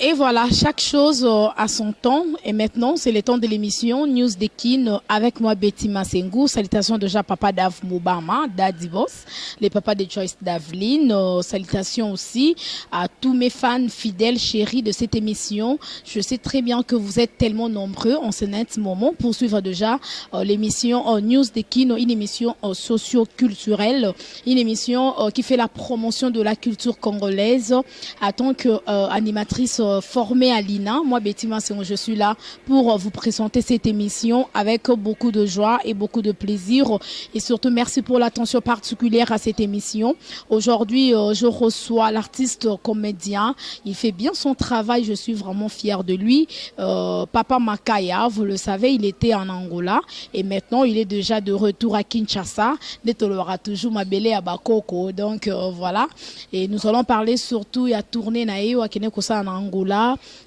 Et voilà, chaque chose a son temps. Et maintenant, c'est le temps de l'émission News de Kin avec moi, Betty Massengou. Salutations déjà Papa Dav Moubama, Daddy Boss, les papas de Joyce Davline. Salutations aussi à tous mes fans fidèles, chéris de cette émission. Je sais très bien que vous êtes tellement nombreux en ce net moment pour suivre déjà l'émission News de Kin, une émission socio-culturelle, une émission qui fait la promotion de la culture congolaise en tant qu'animatrice formée à l'INA. Moi, Betty Massengou, je suis là pour vous présenter cette émission avec beaucoup de joie et beaucoup de plaisir. Et surtout, merci pour l'attention particulière à cette émission. Aujourd'hui, je reçois l'artiste comédien. Il fait bien son travail. Je suis vraiment fière de lui. Papa Makaya, vous le savez, il était en Angola et maintenant, il est déjà de retour à Kinshasa. Netolora toujours ma belle à Bakoko. Donc, voilà. Et nous allons parler surtout, il y a tourné Naïo à Kenekosa en Angola.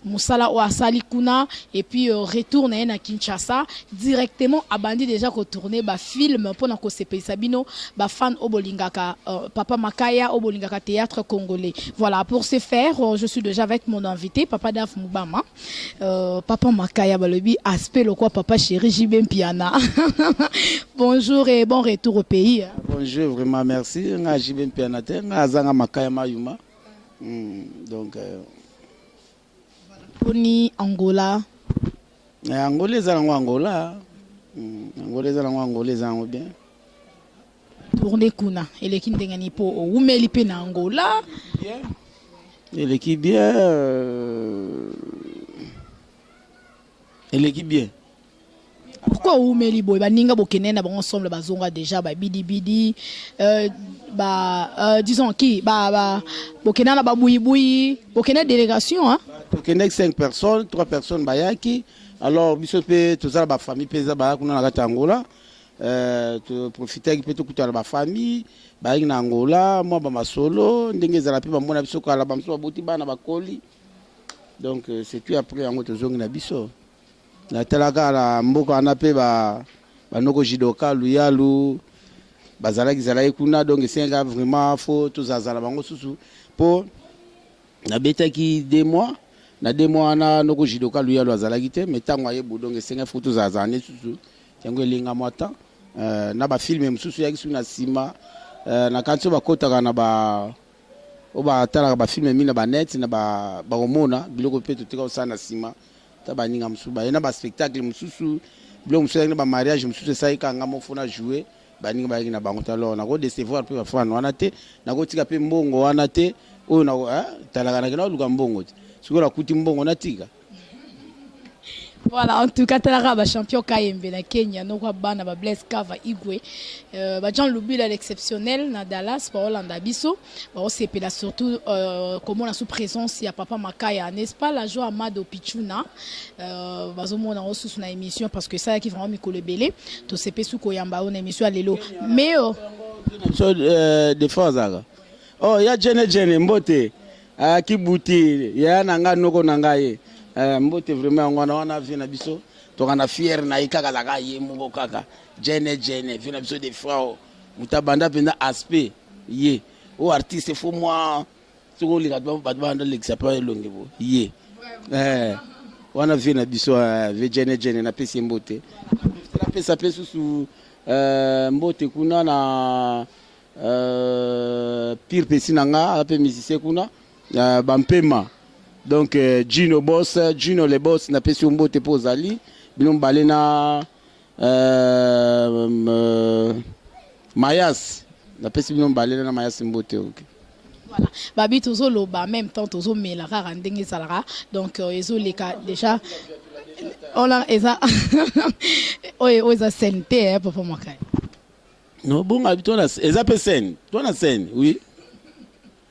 Moussala ou Asali Kuna et puis retourne à Kinshasa directement à Bandi déjà qu'on tourné ba film pour na ko sepe Sabino ba fan Obolingaka Papa Makaya Obolingaka théâtre congolais. Voilà, pour ce faire, je suis déjà avec mon invité Papa Daf Moubama. Papa Makaya balobi aspect le quoi papa chéri Jibem Piana. Bonjour et bon retour au pays. Bonjour, vraiment merci. Nga Jibem Piana te nga zanga Makaya Mayuma. Donc Poni Angola. Angola ezango Angola. Angola ezango Angola ezango bien. Tourner kuna eleki ndengani po umeli pe na Angola. Bien. Eleki bien. Eleki bien. Pourquoi umeli boy baninga bokenena ba ensemble bazonga déjà ba bidi bidi disons qui bokenana ba boui bokena délégation hein. Bokena 5 personnes, 3 personnes bayaki. Alors biso pe tozala ba famille peza ba kuna na Angola. To profiter pe to kutala ba famille ba na Angola, moi ba masolo ndenge zala pe ba mona biso kala ba mso boti bana bakoli. Donc c'est puis après ngo tozongi na biso. La telaka la mboka na pe ba noko jidoka luyalu bazalaki zala kuna donc c'est vraiment faut tozazala bango susu po na betaki 2 mois na 2 mois na noko jidoka luyalu azalaki te mais tango ayebu donc c'est faut tozazana susu tango elinga mota na ba film mususu yaki suna sima na kanso bakotaka na ba oba tala ba film mina ba net na ba omona biloko pe totika osana sima tabaninga musuba ena ba spectacle mususu bilo mususu na ba mariage mususu sai kanga mofona jouer baninga ba na bango talo na ko décevoir pe ba fana wana te na ko tika pe mbongo wana te o na talaka na kena luka mbongo te sikola kuti mbongo na tika. Voilà, en tout cas, Talaraba champion Kayembe na Kenya, no kwa bana ba Blaise Kava Igwe, ba Jean Lubila l'exceptionnel na Dallas, pa Hollanda biso, ba osepela surtout comment on a sous présence ya Papa Makaya, n'est-ce pas la joie Amado Pichuna, bazomona osusu na émission parce que ça qui vraiment mikolo belé, to sepe sou koyamba on émission lelo. Mais de fois oh ya jene mbote kibuti ya nanga noko nangaye. Mbote vraiment wana vient biso to kana fier na ikaka zaka ye mungo kaka jene vient biso des fois mutabanda penda aspect ye o artiste faut moi soko lika ba banda l'expert longue bo ye wana vient biso jene na pesi mbote na pesa pesu su mbote kuna na pire pesi nanga ape musicien kuna bampema. Donc Gino le boss n'a pas su mbote pozali bilom balena Mayas n'a pas su bilom balena na Mayas mbote OK. Voilà, babi tozo loba même temps tozo mela rara ndenge salara donc ezo leka déjà on a eza eza sente papa Makaya. Non bon habitona eza pe scène toi na scène oui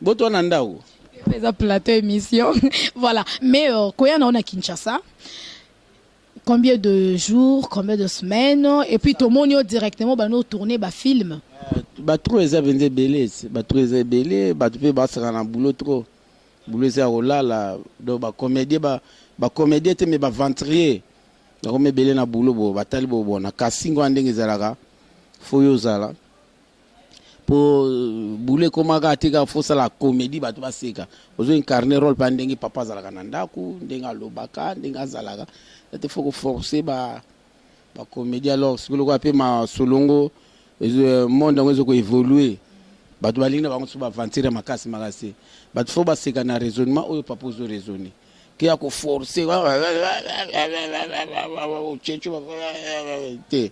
boto na ndao les plateau émission. Voilà. Mais quand on a Kinshasa, combien de jours, combien de semaines, et puis tout le monde directement nous tourner ba film. Trop les vendé belé, trop les belé, tu peux pas se rendre boulot trop. Boulot c'est là là, donc comédie comédie mais ventrier. Donc on belé na boulot bo tali bo na casting ndenge zalaka. Faut yo zala. pour bouler comment tika faut ça la comédie ba to baseka ozo incarner rôle pa ndenge papa zalaka na ndaku ndenge alobaka ndenge azalaka te faut forcer ba comédie alors ce que le appelle ma solongo monde ngo ko évoluer ba to balinga ba ngotso ba aventure makasi ba faut baseka na raisonnement oyo papa ozo raisonner qui a ko forcer te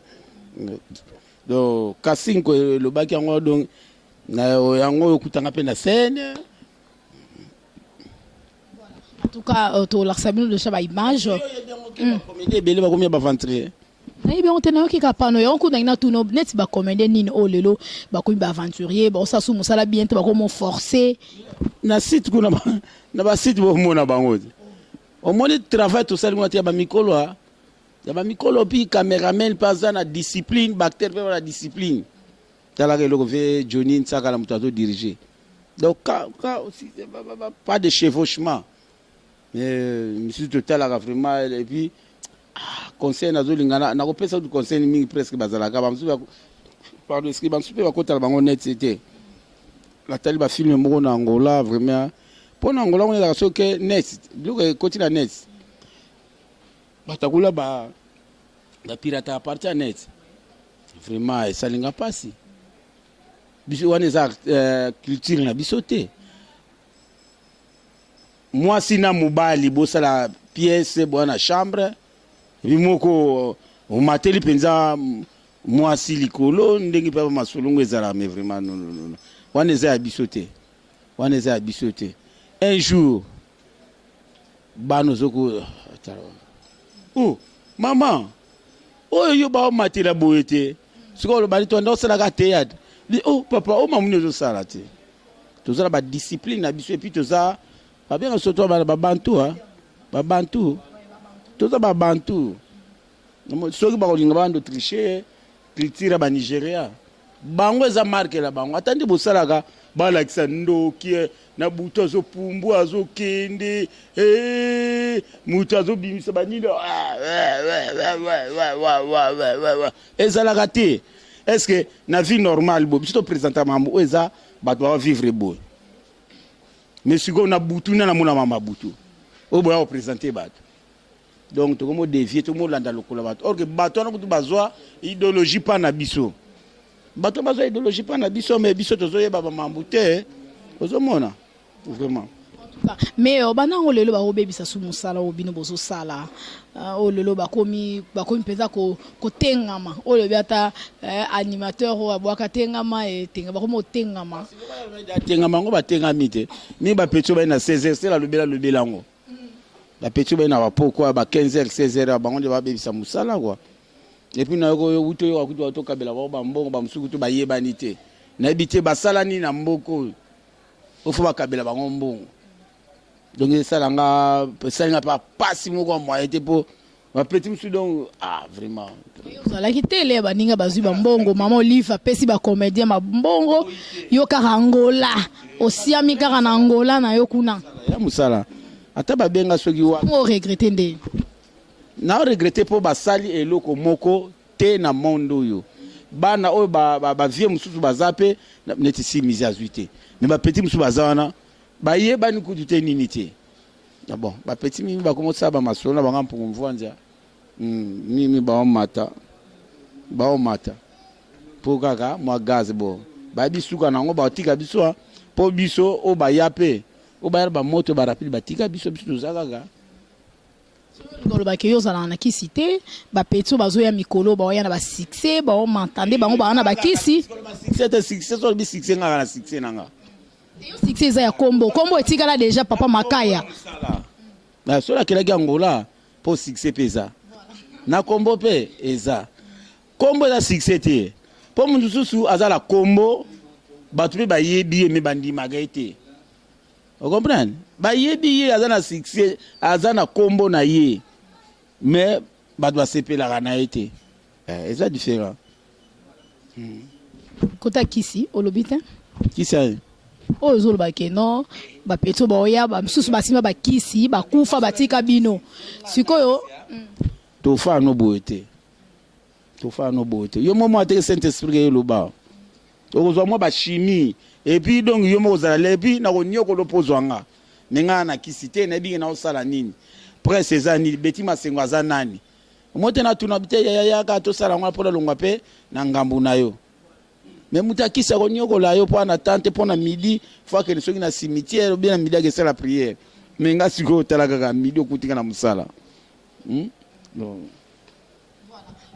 donc kasinko le baki yango donc na yango okutanga pe na scène en tout cas to la sabino de chaba image comédie belé ba combien ba ventrer na ibe on tena ki kapano yo ku na tuno net ba comédie nini o lelo ba ko ba aventurier ba sa su musala bien te ba ko mo forcer na site kuna na ba site bo mona bango au moins le travail tout ça le moitié ba mikolo ha ya ba mikolo pi cameraman pas na discipline bactère la discipline tala que le ve Johnny Nsaka la muto diriger donc aussi pas de chevauchement mais monsieur total a vraiment et puis conseil na zo lingana na ko pesa du conseil mingi presque bazala ka ba msu pardon est-ce que ba msu pe ba kota bango net c'était la tali ba film mo na Angola vraiment pour na Angola on est là so que net le côté la net batakula ba pirate à partir net vraiment ça linga passi biso wana za culture na bisoté moi sina mobali bosa la pièce bona chambre bimoko o mateli penza moi si likolo ndenge pa masolongo ezala mais vraiment non wana za bisoté un jour bano zoko oh maman oh yo ba matela boyete siko lo bali to ndo sala ka théâtre oh papa oh mamu zo sala te to za ba discipline na biso et puis to za ba bien surtout ba bantu ha ba bantu to za ba bantu soki ba kolinga bando tricher culture ba Nigeria bango za marque la bango atandi bo sala ka ba lakisa ndoki na buto zo pumbu azo kende mutu azo bimisa banini ezalaka te est-ce que na vie normale bo biso présenter mambo eza ba doit vivre bo mais siko na butu na mona mama butu o boya présenter bato donc to komo dévier to mo landa lokola bato or que bato na kutu bazwa idéologie pa na biso bato bazwa idéologie pa na biso mais biso to zoyeba ba mambo te ozomona vraiment mais bana olelo ba obebisa su musala obino bozo sala olelo bakomi peza ko tengama olelo ata animateur o abwaka tengama et tenga bakomo tengama ngo batengami te ni ba petio ba na 16h c'est la lobela ngo la petio ba na ba poko ba 15h 16h bango de ba bebisa musala quoi et puis na yo uto yo akuto to kabela ba mbongo ba musuku to ba yebani te na ebite basala ni na mboko faut ba kabela bango mbongo donc ça n'a pas passé mon moyen pour ma petite donc vraiment la kitele ba ninga bazui ba mbongo mama Olive pesi ba comédien ma mbongo yo karangola osiami kaka na Angola na yo kuna ya musala ata ba benga soki wa mo regretter nde na regretter po basali eloko moko te na mondo yo bana o ba vie mususu bazape neti si mise à zuité mais ba petit mususu bazana ba yeba ni kudute nini te bon ba petit mimi ba komo saba masolo ba ngampu mvwanza mimi ba mata po kaka mwa gaz bo ba bisuka nango ba tika biso po biso o ba yape o ba ba moto ba rapide ba tika biso zakaga ngolo ba keyo zala na kisite ba petso bazo ya mikolo ba ya na ba succès ba o mantande bango ba na ba kisi succès so bi succès nga na succès nanga succès ya kombo etikala déjà papa makaya na sola kelaki Angola po succès pesa na kombo pe eza kombo za succès te po mundu susu azala kombo batu pe ba yebi me bandi magaite o comprendre ba yebi azana succès azana kombo na ye mais batu ba sepela kana ete eza différent kota kisi olobita kisa o zolo ba keno ba peto ba oya ba msusu basima ba kisi ba kufa batika bino sikoyo to fa no boete yo momo ate Saint Esprit lo ba okozwa mwa ba chimie et puis donc yo mo ozala et puis na konyo ko lopozwanga menga na kisite na bingi na osala nini presse eza nini Betty Masengo aza nani mote na tuna bite ya ka to sala ngwa pola longwa pe na ngambu na yo mais muta kisa konyo ko la yo po na tante po na midi fois que soki na cimetière bien na midi que c'est la prière menga siko talaka ka midi okutika na musala non.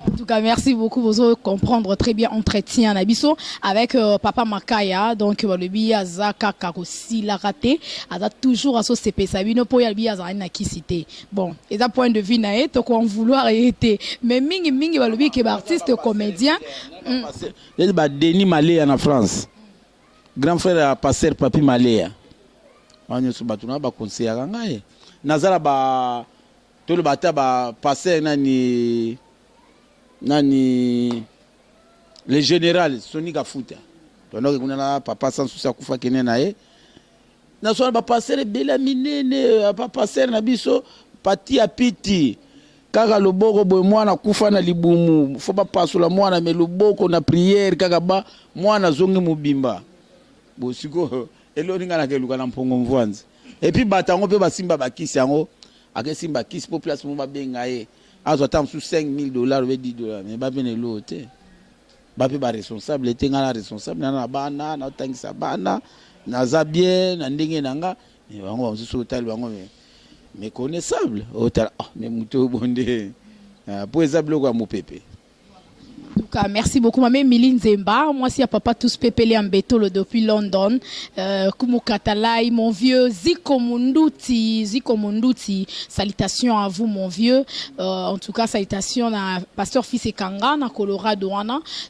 En tout cas, merci beaucoup. Vous allez comprendre très bien entretien Nabiso avec Papa Makaya. Donc, le biya zaka karosi la raté. A toujours à ce CP Sabino pour y aller à na cité. Bon, et d'un point de vue naé, to qu'on vouloir été. Mais mingi le biya qui est artiste comédien. Il y a Denis Maléa en France. Grand frère à passer Papi Maléa. On y a soubatuna ba conseiller ngai. Nazala ba tout le bata ba passer nani le général Soni Gafuta donc on a papa sans souci akufa kene nae na so ba passer bela minene pa passer na biso pati ya piti kaka loboko boy mwana kufa na libumu fo ba pasula mwana me loboko na prière kaka ba mwana zongi mubimba bosiko eloninga na keluka na mpongo mvanzi et puis batango pe basimba bakisi yango akesimba kisi po place mo ba benga ye azo tam sous $5,000 ou $10 mais ba bene lote ba pe ba responsable etenga la responsable na bana na tangisa bana na za bien na ndenge nanga mais bango ba sous hotel bango mais connaissable hotel mais muto bonde pour exemple kwa mopepe. En tout cas, merci beaucoup. Mamé Miline Zemba, moi si à papa tous pépélé en béto depuis London. Kumu Katalai, mon vieux Ziko Munduti. Salutations à vous, mon vieux. En tout cas, salutations à Pasteur Fils et Kanga, na Colorado.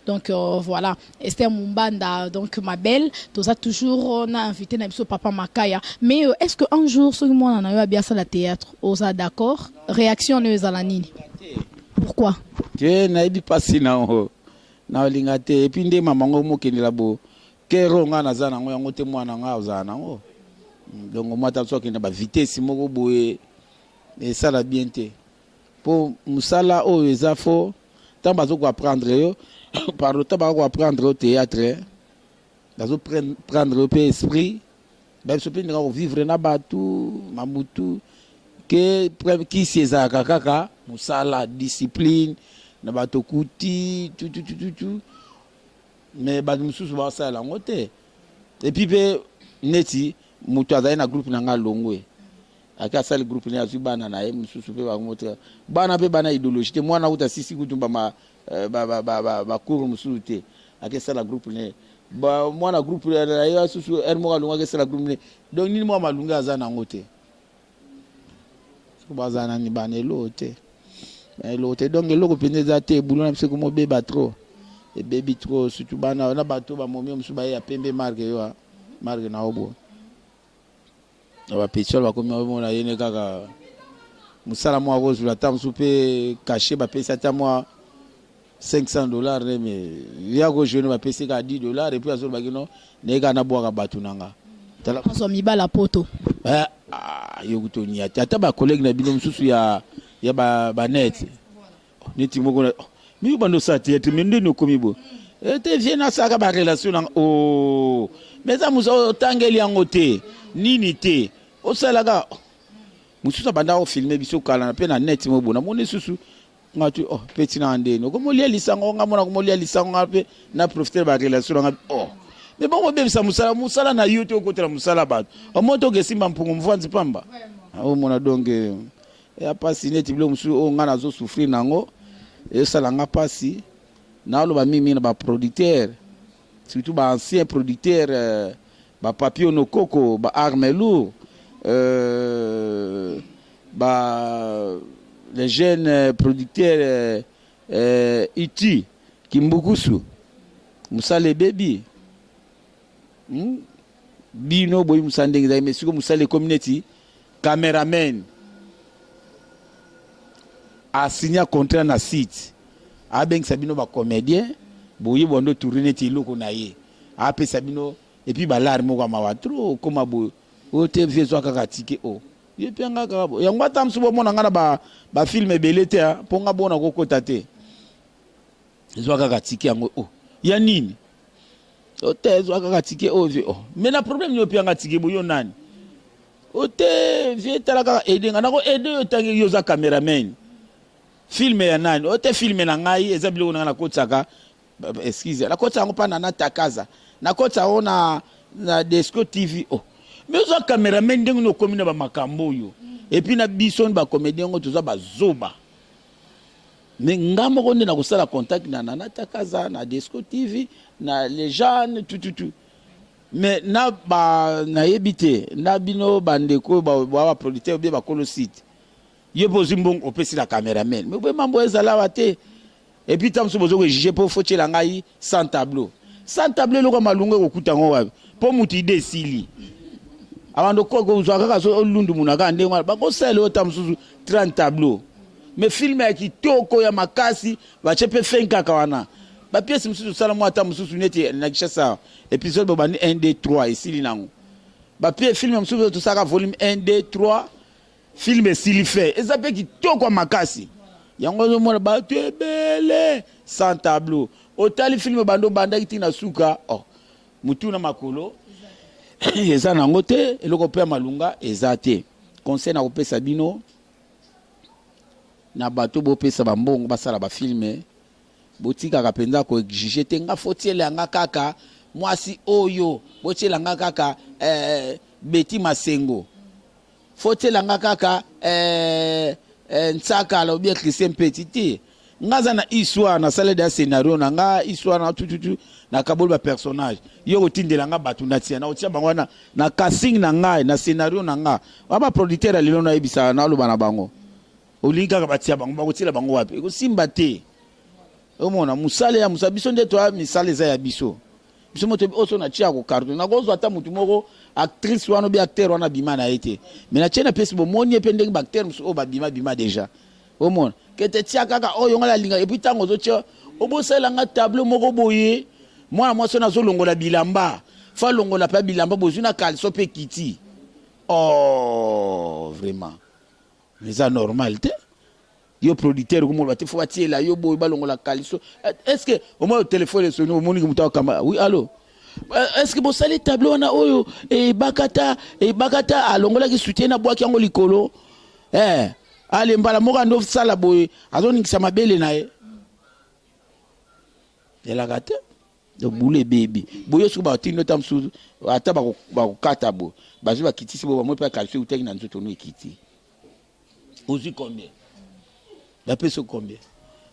Donc voilà, Esther Mumbanda, donc ma belle. Tous a toujours on a invité na papa Makaya. Mais est-ce qu'un jour, ce moi on a eu à bien ça la théâtre, osa d'accord? Réaction ne à la nini. Pourquoi? Que naïbi passi na ho na lingate et puis ndé mamango mokeni labo kero nga na zana ngo yango te mwana nga ozana ngo donc moi ta so kena ba vitesse moko boye et ça la bien te pour musala o ezafo tamba zo ko apprendre yo par le temps ba ko apprendre au théâtre dazo prendre au esprit ben so pe nga vivre na batu mamutu que qui c'est kaka musala discipline na bato kuti tout mais ba mususu ba sala ngote et puis pe neti mutu azali na groupe na nga longwe aka sala groupe na azibana na ye mususu pe ba ngote bana pe bana idéologie te mwana uta sisi kutumba ma ba cours mususu te aka sala groupe ne ba mwana groupe na ye susu ermo ka longa ke sala groupe ne donc ni mwa malunga azana ngote bazana ni banelo te l'autre donc le reprenez te boulot na pse comme beba trop et baby trop surtout bana na bato ba momi msuba ya pembe marque yo marque na obo ba petio ba komi obo na yene kaka musala mo rose la tam soupe caché ba pesa ta moi $500 mais ya go jeune ba pesa ka $10 et puis azol ba kino ne ka na boaka batu nanga tala so mi bala poto yo kutoni ata ba collègue na bino msusu ya ba net neti moko na mi bando sa théâtre mais ndeno komibo te vient na saka ba relation na mais ça muso tangeli yango te nini te o salaga mususu banda o filmer biso kala na pe na net mo bona moni susu ngatu petit na ndeno ko molia lisango ngamona ko molia lisango ngape na profiter ba relation na mais bon bébé ça musala na youtube ko tera musala ba o moto ke simba mpungu mvanzi pamba o mona donc et pas si net bilo musu o ngana zo souffrir nango et ça langa pasi na lo ba mimi na ba producteur surtout ba ancien producteur ba Papio no Coco ba Armelu ba les jeunes producteurs Iti Kimbukusu Musale baby bino boy musandeng za mesiko musale community cameraman a signé contrat na site a ben sabino ba comédien boyi bondo tourner ti loko na ye a pe sabino et puis ba larme ko ma watro koma bo o te viezo kaka tike o ye penga ka bo yango tam subo mona ngana ba film belete a ponga bona ko kota te zo kaka tike yango o ya nini ote zo kaka tike ovie oh mais na problème ni opianga tike boyo nani ote vie tala kaka aider nga nako aider yo tangi yo za cameraman filme ya nani ote filme na ngai eza biloko na kotsaka excuse la kotsa ngo pa na takaza na kotsa ona na Desco TV oh mais zo cameraman ndengo no komina ba makambo yo et puis na bison ba comédien ngo toza ba zoba mais ngamo konde na kosala contact na nana takaza na Desco TV na les jeunes tout mais na ba na yebite na bino bandeko ba producteur bien ba kolo site yebo zimbong opesi la cameraman mais bo mambo ezala wate et puis tam so bozo ko juger pour faut la ngai sans tableau loko malunga ko kutango wapi po muti desili abando ko uzwa kaka so lundu munaka ndenga ba ko sele o tam susu 30 tableau mais film ya kitoko ya makasi bachepe fenka kawana ba pièce mususu sala mo ata mususu neti na kishasa épisode bobani 1 2 3 ici nango ba pièce film mususu to saka volume 1 2 3 film esili fait ezape kitoko makasi yango zo mona ba tebele sans tableau otali film bando banda kitina suka oh mutu na makolo eza nango te eloko pe malunga ezate conseil na kopesa bino na bato bo pesa ba mbongo basala ba filme botika ka penza ko exiger te nga fotiele nga kaka mwasi oyo botiela nga kaka Betty Masengo fotiela nga kaka Ntsaka la bien Christian Petit nga za na histoire na salle de scénario na nga histoire na tout na kabol ba personnage yo otindela nga batu na tia na otia bango na casting na nga na scénario na nga ba producteur alilo na ebisa na lo bana bango olinga ka batia bango bakotila bango wapi ko simba te omona musale ya musabiso nde to misale za ya biso biso moto oso na tia ko carton na gozo ata mutu moko actrice wana bi acteur wana bima na ete mais na tiena pesi bo moni epende ba acteur muso o ba bima déjà omona kete tia kaka oyo ngala linga et puis tango zo tia obosela nga tableau moko boye mwana mwaso na zo longola bilamba fa longola pa bilamba bozuna kalso pe kiti oh vraiment mais ça normal te yo producteur ko mo bati fo bati la yo boy balongo la kaliso est-ce que au moins au téléphone sonné au moni ko mutawa kama oui allô est-ce que bo sali tableau na oyo e bakata alongola ki soutien na bwaki yango likolo ale mbala moka ndo sala boy azoni kisama bele na ye ela gata do boule baby boyo su ba tino tam su ata ba ko kata bo bazu ba kitisi bo mo pa kaliso uteki na nzoto no ekiti ozi combien la peso combien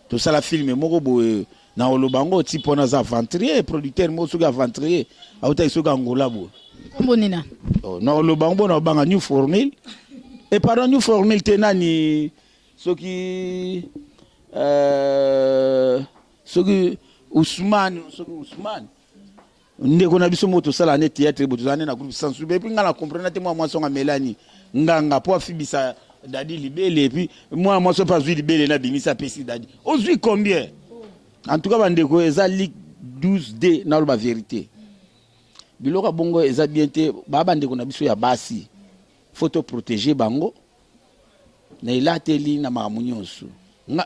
tout ça la film moko boye na olobango ti pona za aventurier producteur mo suka aventurier auta isuka ngola bo bonina na olobango na banga new formule et pardon new formule tenani soki Ousmane ndeko na biso moto sala ne théâtre boto zane na groupe sans sube puis ngala comprendre te moi songa Mélanie nganga po afibisa dadi libele et puis moi so pas zui libele na bimisa pesi dadi ozui combien en tout cas bandeko eza ligue 12D na ba vérité biloko bongo eza bien te ba bandeko na biso ya basi photo protéger bango na ilateli na mamunyoso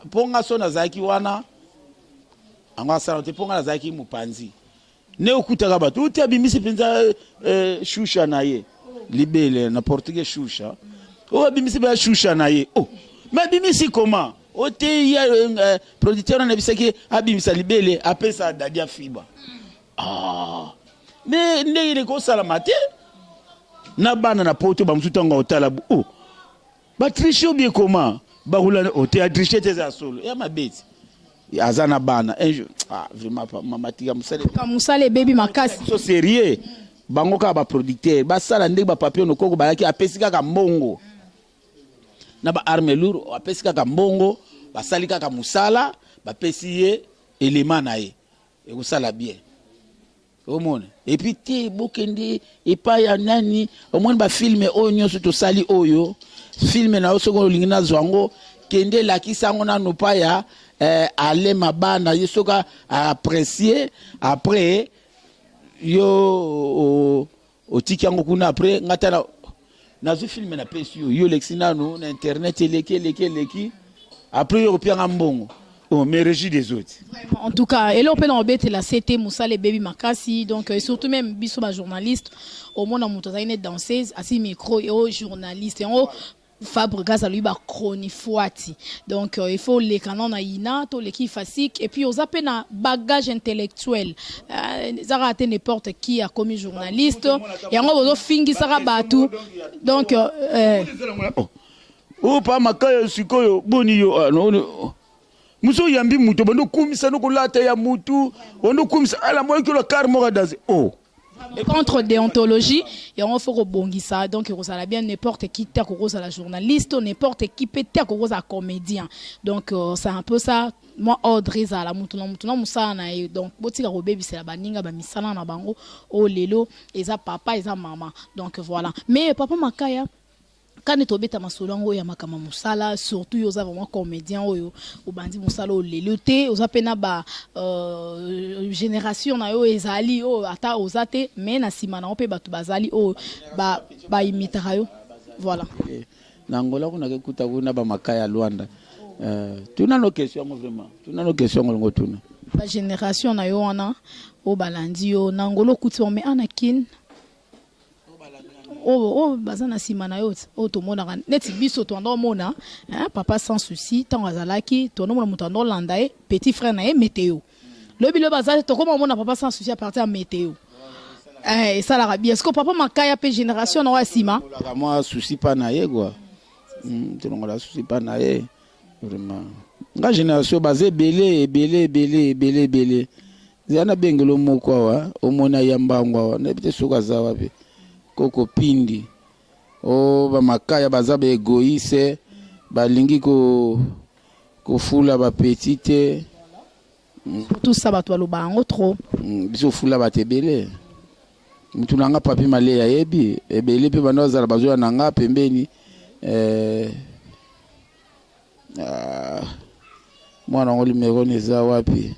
ponga so na zaki wana anga sala te ponga na zaki mupanzi ne okutaka bato uti abimisi penza shusha na ye libele na portugais shusha o abimisi ba shusha na ye oh mais abimisi comment o te ya producteur na bisaki abimisa libele apesa dadia fiba mais ndenge ko sala mate na bana na poto ba mututanga otala oh ba tricher bien comment ba roula o te tricher tes solo ya mabeti azana bana un jour vraiment mama tika musale baby makasi so sérieux bango ka ba producteur ba sala ndenge ba papier no koko ba yaki apesika ka mbongo na ba arme lourd apesika ka mbongo ba salika ka musala ba pesiye élément na ye e ko sala bien au monde et puis te bokende et pas ya nani au monde ba filmer oyo nyoso to sali oyo filmer na osoko lingina zwango kende la kisango na no pa ya aller mabana yesoka apprécier après yo otiki yango kuna après ngata na zo filme na pesi yo lexina no na internet leki après yo pia ngambongo Oh, mais régie des autres. Vraiment, en tout cas, et là, on peut en bête la CT Moussa les baby Makassi, donc surtout même biso ba journaliste, au monde en montant une danseuse, assis micro et au journaliste et au Fabre Gaz à lui ba chronifuati. Donc il faut les canons na ina, to les qui fasik et puis aux appels à bagage intellectuel. Ça a été n'importe qui a commis journaliste et on va fingi ça rabatu. Donc oh pas makaya sikoyo boni yo no. Muso yambi mutu bando kumisa no kulata ya mutu bando kumisa ala moyo kilo karmo gadaze oh contre déontologie et on faut rebondir ça donc ça la bien n'importe qui t'a à la journaliste n'importe qui peut t'a à comédien donc c'est un peu ça moi ordre à la mutuna musa na donc botika ko baby c'est la baninga ba misala na bango oh lelo et ça papa et ça maman donc voilà mais papa Makaya quand tu es masolongo ya makama musala surtout yo za vraiment comédien oyo obandi musala o leloté oza pena ba génération na yo ezali o ata ozate mais na sima na ope batu bazali o ba imitaka yo voilà na Angola kuna kekuta kuna ba Makaya Luanda tuna no question vraiment tuna no question ngo tuna ba génération na yo wana o balandi yo na ngolo kuti o me anakin bazana simana yot to mona neti biso to ndo mona papa sans souci tant azalaki to no mona mutando landae petit frère na météo le bilo bazali to comme mona papa sans souci à partir de météo ça la bien est-ce que papa Makaya pe génération na sima moi souci pas na ye quoi to ngola souci pas na ye vraiment nga génération basé belé zana bengelo moko wa o mona yambangwa wa na bite soka za wapi koko pindi o ba Makaya baza ba égoïste balingi ko fula ba petite tout ça ba to lo bango trop biso fula ba tebele mutulanga papi male ya yebi ebele pe bano zala bazo na nga pembeni mwana ngoli merone za wapi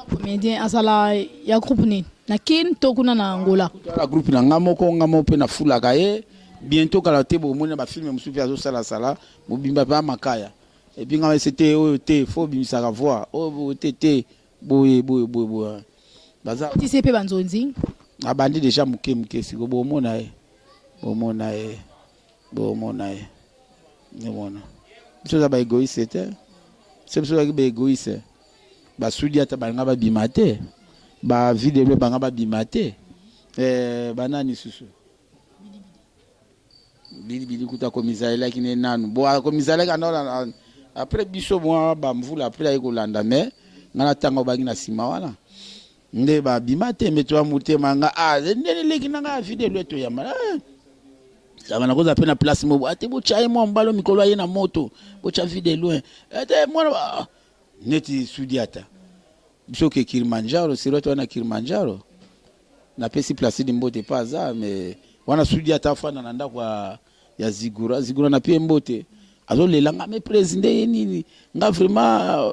comédien asala ya groupe ni na kin to kuna na Angola la groupe na ngamo pe na fula kaye bientôt kala tebo mona ba film musufi azo sala mobimba pa Makaya et puis ngam c'était OT faut bimisa ka voir OTT boye baza ti sepe banzonzi abandi déjà muke siko bomona e ne bona biso za ba égoïste c'est biso ba égoïste ba sudi ata banga ba bimate ba vidéo banga ba bimate banani susu bili kuta komisaila kine nanu bo komisaila kana après biso moi ba mvula après ay kolanda mais ngana tanga bangi na sima wana nde ba bimate metwa mutema nga ndene leki nanga vidéo leto ya mala ça na koza pena place mo ate bo chaye mo mbalo mikolo ye na moto bo cha vidéo loin ate mwana neti sudiata biso ke Kilimanjaro siro to na Kilimanjaro na pesi place di mbote pa za mais wana sudiata fana nanda kwa ya zigura na pie mbote azo lelanga me president nini nga vraiment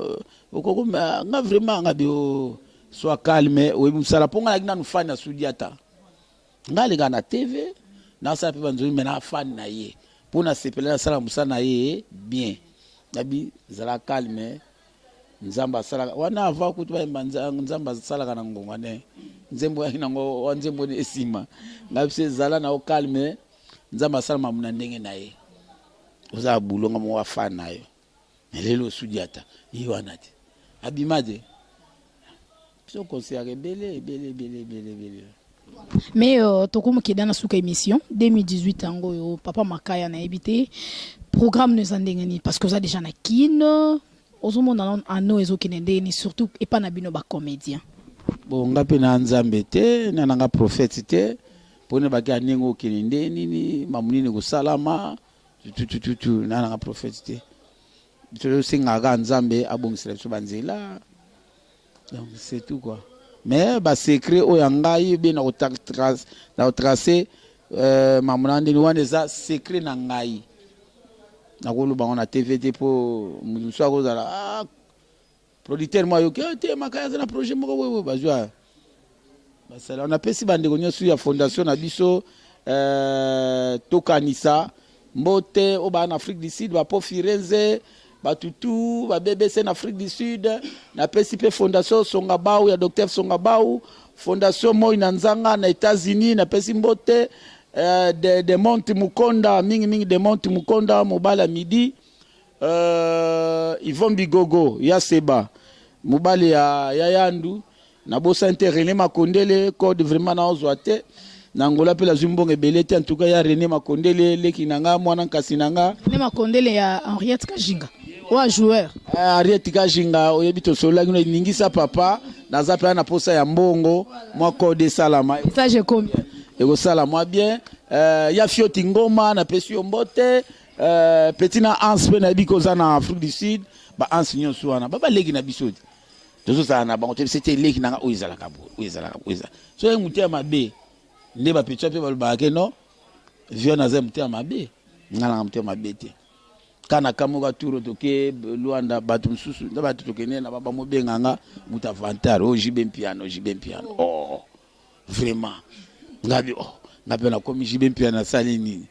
nga vraiment nga bio soit calme we musala ponga la kina nufanya sudiata nga le na TV na sa pe banzo mena fan na ye pona sepela sala musana ye bien nabi zala calme nzamba sala wana ava kuti ba nzamba sala kana ngongane nzembo yana ngo nzembo ni esima ngabise zala na o calme nzamba sala mamuna ndenge naye oza bulonga mo wafana nayo lelo sudiata yiwanati abimade so konsiare bele mais tokomo kidana suka émission 2018 ango yo papa Makaya na ebité programme ne zandengani parce que ça déjà na kin ozomona ano ezokinendeni surtout et pas na bino ba comédien bon ngape na nzambe te na nga prophète te pone ba ka nengo kinendeni ni mamunini ko salama tu na nga prophète te to singa ga nzambe abongisela biso banzela donc c'est tout quoi mais ba secret o yangai be na tracer mamunandi ni wana za secret na ngai na ko luba on a TVT po muso ko zala producteur moi yo te Makaya na projet moko wewe bazwa basala on a pesi bande ko nyosu ya fondation na biso tokanisa mbote o ba en Afrique du Sud ba po Firenze batutu ba BBC en Afrique du Sud na PCP Fondation Songabau ya Dr Songabau Fondation Moi na Nzanga na États-Unis na Pesimbote de Monte Mukonda mingi de Monte Mukonda Mobala Midi Yvon Bigogo ya Seba Mobali ya Yandu na bosa René Makondele code vraiment na ozwate na ngola pe la zumbonge belete en tout cas ya René Makondele leki nanga mwana kasinanga René Makondele ya Henriette Kajinga wa joueur Henriette Kajinga oyebito sola ngino ningisa papa na zape na posa ya mbongo mwa code salama ça j'ai combien ego sala moi bien ya Fioti Ngoma na Pesio Mbote petit na Ans pe na bikoza na Afrique du Sud ba Ans nyonso wana baba leki na bisodi tozo sana na bango c'était leki nanga oyezala kabo oyezala so emutia mabe nde ba petit pe ba ke no vio na za mutia mabe ngala mutia mabe te kana kamoka turo toke Luanda batu msusu nda batu tokene na baba mobenganga muta vantar o jibem piano oh vraiment ngabi na komi jibem piano sali nini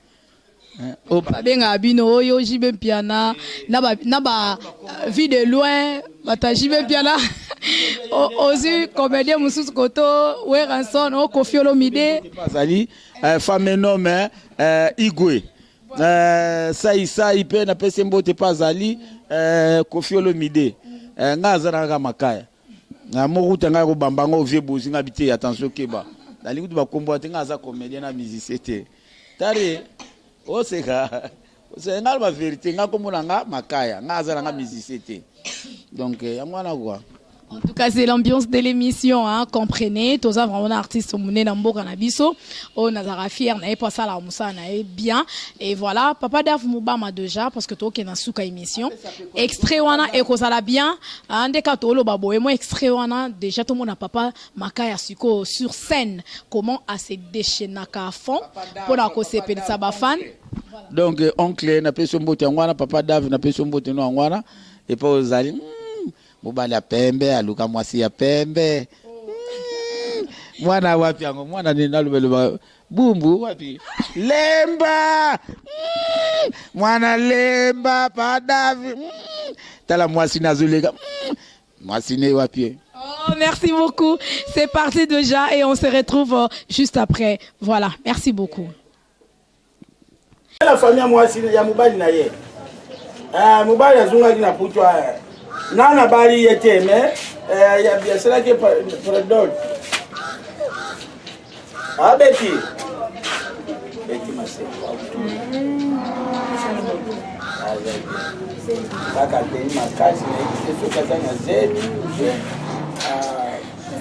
o babenga abino oyo jibem piano na ba vie de loin bata jibem piano aussi comédien mususu koto Weranson o Koffi Olomide pasali femme nomme Igwe Saïsa ipe na pese mbote pazali Koffi Olomide ngaza na makaya na moruta nga ko bambango vie bozi nga bité attention keba dali kutu bakombo te ngaza comédien na musicien te tare o seka ngal ba vérité nga ko mona nga makaya ngaza na musicien te donc ya mwana quoi. En tout cas, c'est l'ambiance de l'émission, hein, comprenez. Tous avons vraiment artiste au Mouné Nambo Canabiso. On a fier, n'a pas ça là, Moussa n'a bien. Et voilà, Papa Daf Moubama déjà, parce que toi qui es dans souka émission. Extrait wana et qu'on ça bien. Un des cas tolo babo et moi extrait wana déjà tout le monde a Papa Makaya Suko sur scène. Comment à se déchaîner à fond pour la cause de Sabafan. Donc oncle n'a pas son botte wana, Papa Daf n'a pas son botte no wana et pas aux alliés. Mobali ya pembe aluka mwasi ya pembe mwana wapi yango mwana ni nalubelo bumbu wapi lemba mwana lemba padavi tala mwasi nazuleka mwasi ne wapi. Oh, merci beaucoup. C'est parti déjà et on se retrouve juste après. Voilà, merci beaucoup. La famille mwasi ya mobali na ye mobali azunga kina putwa nana bari yete me ya biashara ke pardon abeti beti maseko kaka teni makasi na kiso kaza na zetu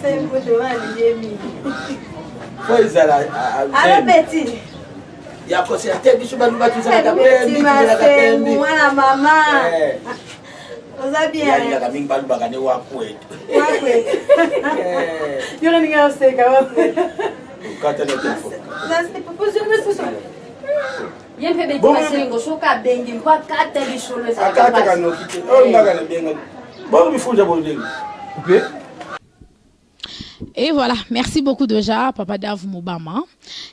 c'est un peu de mal yemi poizala abeti ya kosi ate biso baluba tuzala kapembi kapembi mwana mama Oza bien. Ya kaming balu bagane wakwe. Wakwe. Yore ninga oseka wakwe. Kata na telefone. Nasi proposition de ce soir. Bien fait Betty Masengo soka bengi kwa kata bisolo za. Akata kanokite. Oh ngaka na benga. Bon bifuja boleng. Coupé. Et voilà, merci beaucoup déjà, Papa Daf Moubama.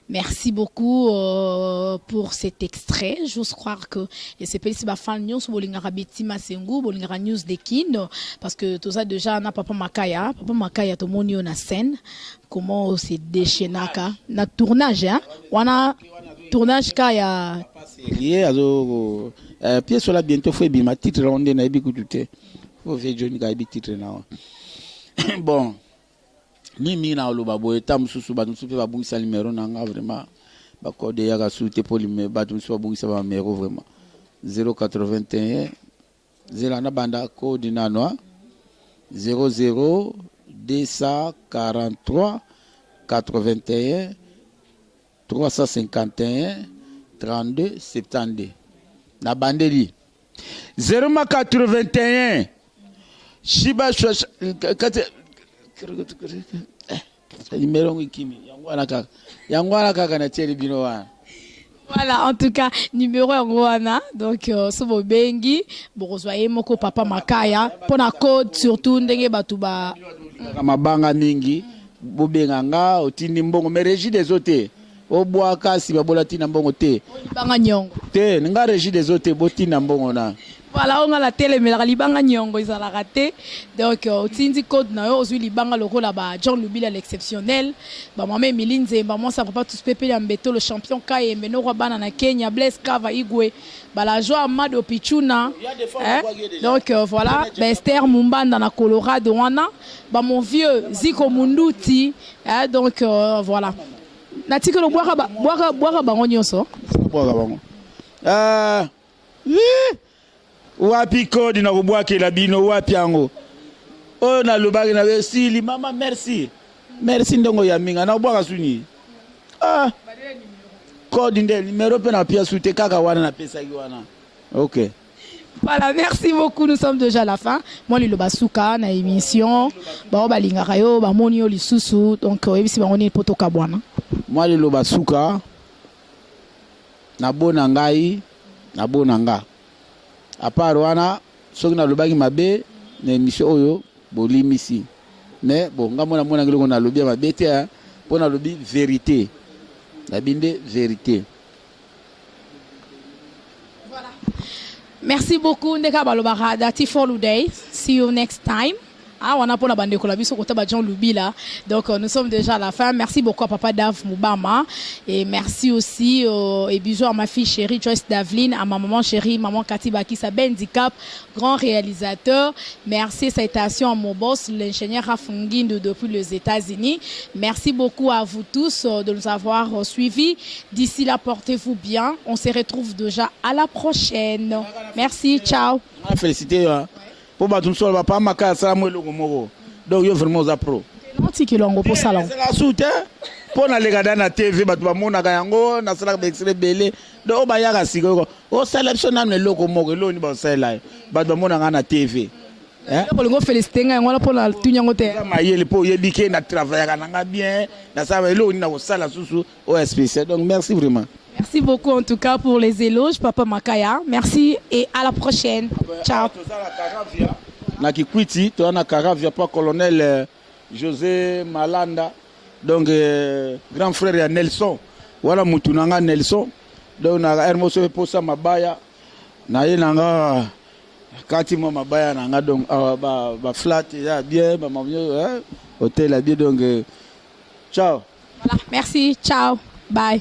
Merci beaucoup pour cet extrait. J'ose croire que c'est pas si fan news bolingara Betty Masengo, bolingara news de Kin, parce que tout ça déjà na Papa Makaya to monio na scène. Comment c'est déchaînaka na tournage hein? Wana tournage kaya. Lié azo pièce là bientôt faut bima titre on na ebikutute. Faut faire Johnny ka ebi titre na. Bon. Ni mina oloba boye tam susu ba nsupe ba bungisa numéro nanga vraiment ba code ya ga soute pour me ba nsupe bungisa ba numéro vraiment 081 0 na banda code nano 00 243 81 351 32 72 na bandeli 081 Shiba numéro ngikimi yangwana kaka na teli bino wana. Voilà, en tout cas, numéro Rwanda. Donc, ce beau bengi, borozwaye moko Papa Makaya, pour la code surtout ndenge batuba. Mabanga mingi, bobenga nga otindi mbongo mais régie des autres. Obwaka si babola tina mbongo te. Banga nyongo. Te nga régie des autres botina mbongo na. Voilà, on a la télé, mais la libanga nyongo ils ont la raté. Donc, tindi code na yo ozui libanga loko là bas John Lubila l'exceptionnel. Bah moi même Milinze, bah moi ça va pas tous pépé Lambeto le champion Kaye, mais no Rabana na Kenya, Blaise Kava Igwe, bah la joie Amado Pichuna. Donc voilà, bah Esther Mumbanda na Colorado wana, bah mon vieux Ziko Munduti, donc voilà. Natiko lo boire bango nyonso. Boire bango. Wapi kodi na kubwakela bino wapi yango o na lobaki na besili mama merci ndongo ya minga na kubwaka suni kodi nde numéro pe na pia sute kaka wana na pesa ki wana. OK. Voilà, merci beaucoup, nous sommes déjà à la fin. Moi le basuka na émission ba balingaka yo ba moni yo lisusu donc ebisi ba ngoni potoka bwana. Moi le basuka na bona ngai na bona nga. À part wana soki na lobaki mabe na émission oyo bolimisi mais bon ngamona mona ngelo na lobi mabe te po na lobi vérité la binde vérité. Voilà, merci beaucoup ndeka balobaka dati for today, see you next time. Ah, on a pour la bande de la biso côté Jean Lubila. Donc nous sommes déjà à la fin. Merci beaucoup à Papa Dave Moubama et merci aussi et bisous à ma fille chérie Joyce Davline, à ma maman chérie maman Cathy Bakissa Bendicap, grand réalisateur. Merci citation à mon boss l'ingénieur Rafungindo depuis les États-Unis. Merci beaucoup à vous tous de nous avoir suivis. D'ici là, portez-vous bien. On se retrouve déjà à la prochaine. Merci, ciao. Félicité. Pour battre sur le papa maka ça moi logo moko donc yo vraiment za pro non tiki longo pour salon c'est la soute pour na lega na TV batu ba mona yango na sala ba extrait belé donc ba yaka siko o sélection na logo moko lo ni ba sala batu ba mona na TV ko longo féliciter nga ngona pour la tunyango te ma yele po yebike na travailler kana bien na ça lo ni na ko sala susu o spécial donc merci vraiment. Merci beaucoup en tout cas pour les éloges, Papa Makaya. Merci et à la prochaine. Ciao. Na Kikwiti, tu as Karavia, pas colonel José Malanda, donc grand frère ya Nelson. Voilà mutunanga Nelson. Donc na Hermoso posa mabaya. Na yenanga kati mo mabaya nanga donc ba flat ya bien, ba hôtel ya bien donc ciao. Voilà, merci, ciao. Bye.